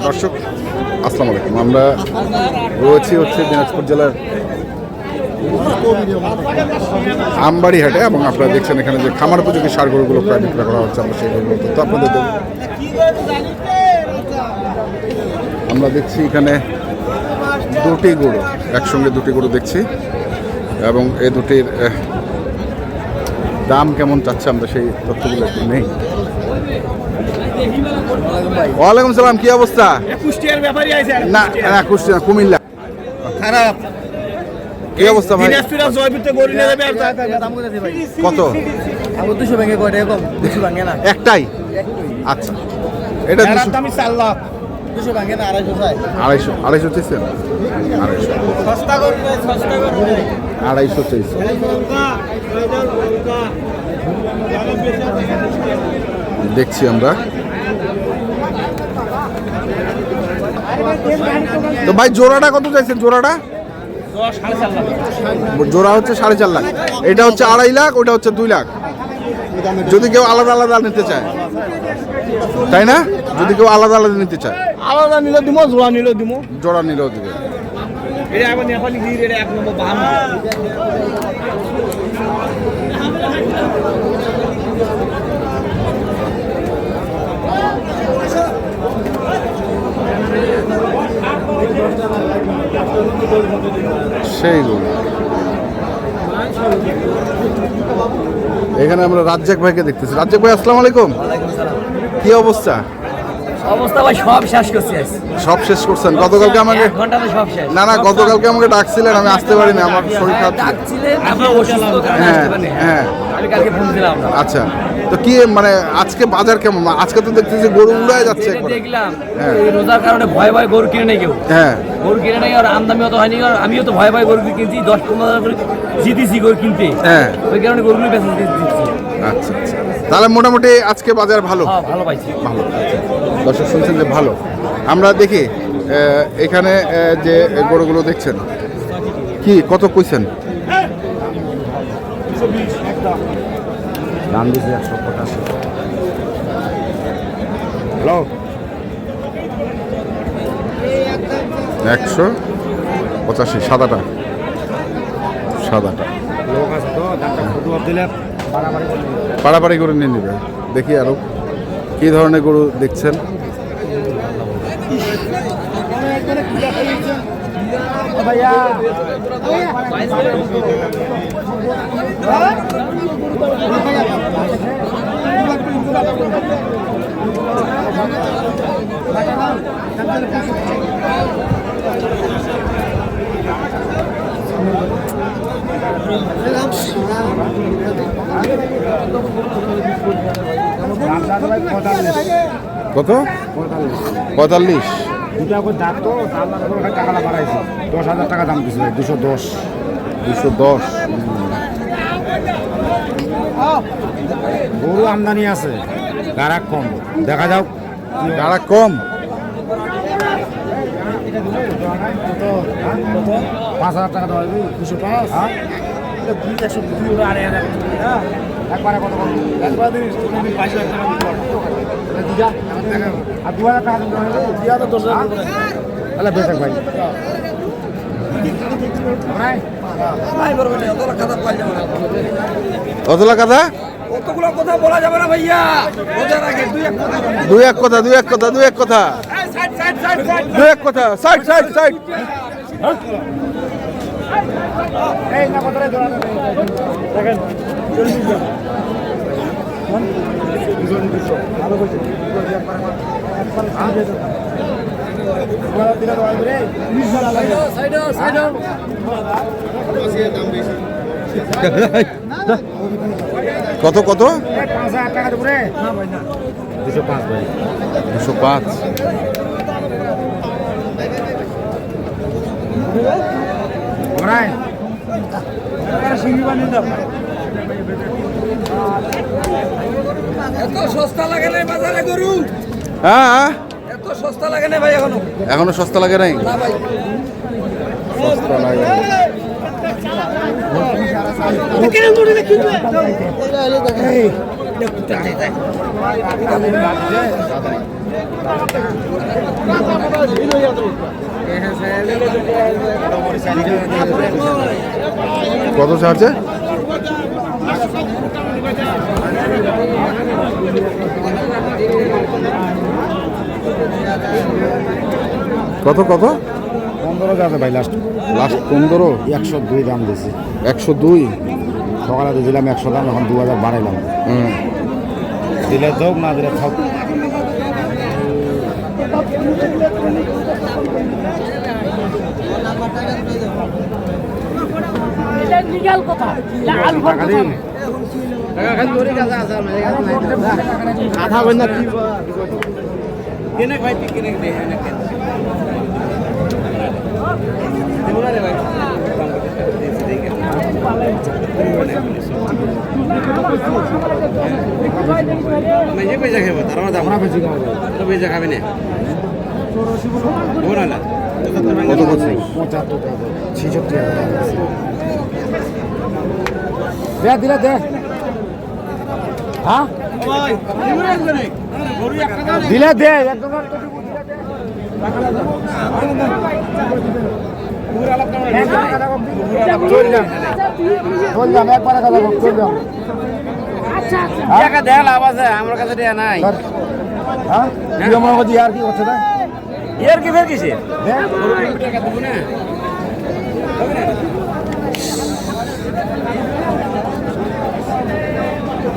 দর্শক আসসালামু আলাইকুম, আমরা রয়েছি দিনাজপুর জেলার আমবাড়ি হাটে এবং আপনারা দেখছেন এখানে যে খামার উপযোগী সার গরুগুলো প্রায় বিক্রয় করা হচ্ছে। আমরা সেই গরুগুলো তো আপনাদের দেব। আমরা দেখছি এখানে দুটি গরু, একসঙ্গে দুটি গরু দেখছি এবং এই দুটির দাম কেমন চাচ্ছে আমরা সেই তথ্যগুলো একটু নেই। ওয়ালাইকুম সালাম, কি অবস্থা? না না, কুষ্টিয়া কুমিল্লা। খারাপ কি অবস্থা ভাই? কত? 200 ভেঙে কয়টা কম? 200 ভাঙে না একটাই? আচ্ছা, এটা 4 লাখ 200 ভাঙে না, 250 চাই। 250 চাইছেন? 250 সস্তা করে 250 চাইছে। দেখছি আমরা তো ভাই, জোড়াটা কত চাইছেন? জোড়াটা জোড়া হচ্ছে 4.5 লাখ, এটা হচ্ছে 2.5 লাখ, ওটা হচ্ছে 2 লাখ। যদি কেউ আলাদা আলাদা নিতে চায়, তাই না? যদি কেউ আলাদা আলাদা নিতে চায়, আলাদা নিলে দিব, জোড়া নিলে দিব। জোড়া নিলেও দিবে। এটা এখন নেপালি গির, এটা 1 নম্বর বাহাম। সেইগুলো এখানে আমরা রাজ্জাক ভাইকে দেখতেছি। রাজ্জাক ভাই আসসালামু আলাইকুম, কি অবস্থা? অবস্থা ভাই সব শেষ করছি। সব শেষ করছেন? গতকালকে আমাকে ঘন্টাতে সব শেষ। না না, গতকালকে আমাকে ডাকছিলেন, আমি আসতে পারিনি, আমার শরীর খারাপ ছিল। ডাকছিলেন, আপনি অসুস্থ, হ্যাঁ হ্যাঁ, আমি কালকে ফোন দিলাম। আচ্ছা, তো কি মানে আজকে বাজার কেমন? আজকে তো দেখতেছি গরু উড়ায় যাচ্ছে একবারে। দেখলাম হ্যাঁ। এই রোজার কারণে ভয় ভয় গরু কিনে নেই কেউ। হ্যাঁ, গরু কিনে নেই, আর আমদামিও তো হয়নি। আর আমিও তো ভয় ভয় গরু কিনছি, 10-15 হাজার করে জিতেছি গরু কিনতে। হ্যাঁ, ওই কারণে গরুগুলো বেঁচে দিচ্ছি। আচ্ছা আচ্ছা, তাহলে মোটামুটি আজকে বাজার ভালো? হ্যাঁ, ভালো পাইছি। ভালো, দর্শক শুনছেন যে ভালো। আমরা দেখি এখানে যে গরুগুলো দেখছেন, কি কত কইছেন? দাম দিয়েছে 185। হ্যালো, 185 সাদাটা। পাড়াপাড়ি করে নিয়ে নেবে। দেখি আরো কি ধরনের গরু দেখছেন। কত? 45। দুটা করে দাঁত তো টাকাটা বাড়াইছে, 10,000 টাকা দাম দিচ্ছে। 210। 210 গরু আমদানি আছে, গারাক কম। দেখা যাও, গাড়া কম। 5,000 টাকা দেওয়া যাবে। 205। হ্যাঁ, একবারে কত কম? একবার দিস, 22,000 টাকা দিতে পারবো। আর 2,000 টাকা দিতে হবে। 10,000 তাহলে বেশক ভাই। কতলা কথা? কতগুলো কথা বলা যাবে না ভাইয়া। দুই এক কথা, দুই এক কথা, দুই এক কথা, দুই এক কথা। Side side side. এই না কথা দেখেন, ভালো করছে। কত কত? 5,000 টাকা দেবো রে। 205 ভাই। 205। ওরাই এত সস্তা লাগে না বাজারে গরু। হ্যাঁ, এত সস্তা লাগে না ভাই এখনো। এখনো সস্তা লাগে নাই? না ভাই, সস্তা লাগে। কেন গরু দেখি কত ছাড়ছে? কত কত? 15 যাবে ভাই লাস্ট। লাস্ট 15? 102 দাম দিয়েছি। 102? সকালে দিয়েছিলাম 100 দাম, এখন 2000 বাড়াইলাম। দিলে যোগ, না দিলে থাক। আধা বন্ধা কি কেনে ভাই কেনে দে না কেন দেবুরে ভাই मैं पैसा खाबो तारा दाम ना बेची खाबो तो पैसा खाबे ना बोला ना কত করছে? 75 টাকা 66 টাকা দে দিলা দে হ্যাঁ দিলা দে একদম চললাম একবার কথা বল চললাম টাকা দেয়া লাভ আছে আমার কাছে দেয়া নাই হ্যাঁ তুই আমার কাছে ইয়ার কি করছ না ইয়ার কি ফের কিসে টাকা দেব না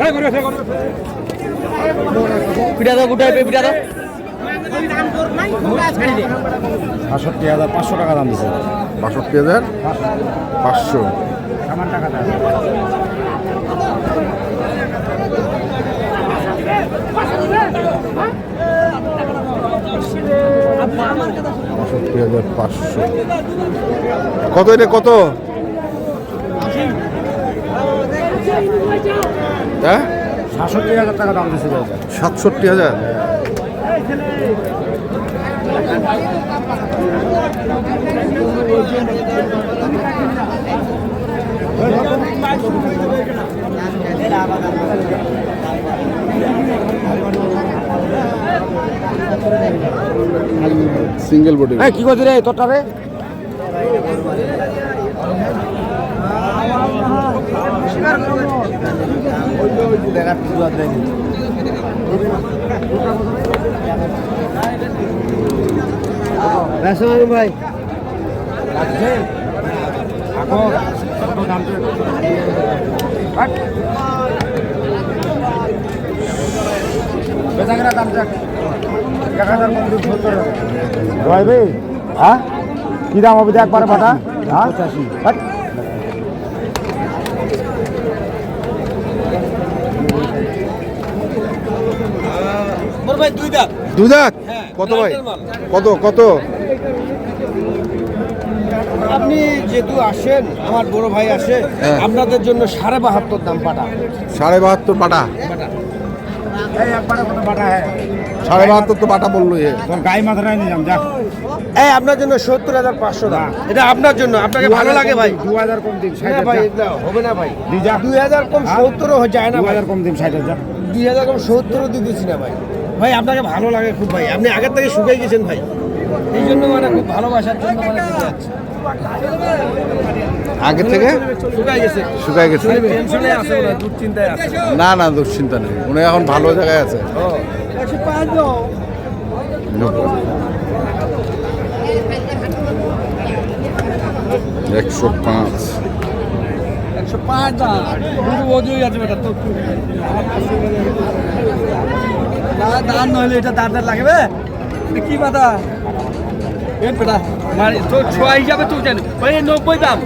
এই করে ফের করে পিটা দাও গুটাই পিটা দাও 68500 টাকা দাম দিছে 62500 সামান টাকা দাও 62500 কত এটা কত? হ্যাঁ 67000 টাকা দাম দিছে 67000? Single body. কি করছিস রে তোরটা রে ভাই হ্যাঁ কি দাম হবে একবারে পাঠা? হ্যাঁ 85। ভাই দুই দাঁত? কত ভাই? কত কত? আপনি যেহেতু আসেন, আমার বড় ভাই আসে, আপনাদের জন্য 72.5 দাম পাটা। 72.5 পাটা? একবারে কত পাটা? 72.5 তো পাটা বললো। গাই মাথায় নিয়ে যাম যা। এই আপনার জন্য 70,500 দাম। এটা আপনার জন্য, আপনাকে ভালো লাগে ভাই। 2000 কম দিন 60 ভাই, হবে না ভাই। 2000 কম 70 হয়ে যায় না। 2000 কম দিন 60 যা। 2000 কম 70 দিতেছি না ভাই। ভাই আপনাকে ভালো লাগে খুব ভাই, আপনি আগের থেকে শুকাই গেছেন ভাই, এই জন্য মানে খুব ভালোবাসার জন্য মানে দিতে যাচ্ছে। আগে থেকে শুকাই গেছে, শুকাই গেছে। টেনশনে আছে না, দুশ্চিন্তায় আছে। না না দুশ্চিন্তা নেই, উনি এখন ভালো জায়গায় আছে। 105 দাও। 105 105 দাও। দুটো ওজই আছে বেটা তো। না দান নইলে এটা দাঁড় লাগবে কি কথা এ বেটা মানে তো ছোয়া হিসাবে তুই জানি ওই 90 দাম।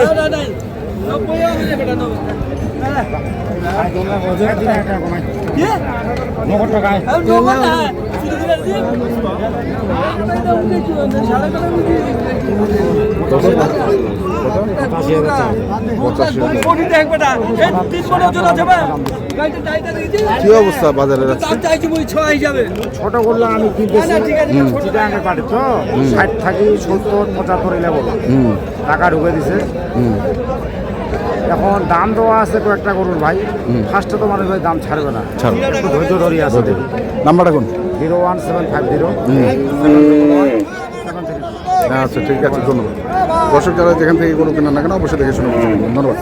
না 90 হবে বেটা 90। কি অবস্থা বাজারে? ছোট করলে আমি কিনতেছি চিটাগাঙ্গের পাটি তো 60 থাকি 70 75 এলে বলো টাকা ঢুকে দিছে। এখন দাম দেওয়া আছে কয়েকটা গরুর ভাই, ফার্স্টে তো মানুষ ভাই দাম ছাড়বে না, ছাড়ো একটু ধৈর্য ধরিয়ে আছে। নাম্বারটা কোন? 01750 আচ্ছা ঠিক আছে, ধন্যবাদ। দর্শক যারা যেখান থেকে গরু কেনার না কেন অবশ্যই দেখে শুনে বুঝে কিনবেন। ধন্যবাদ।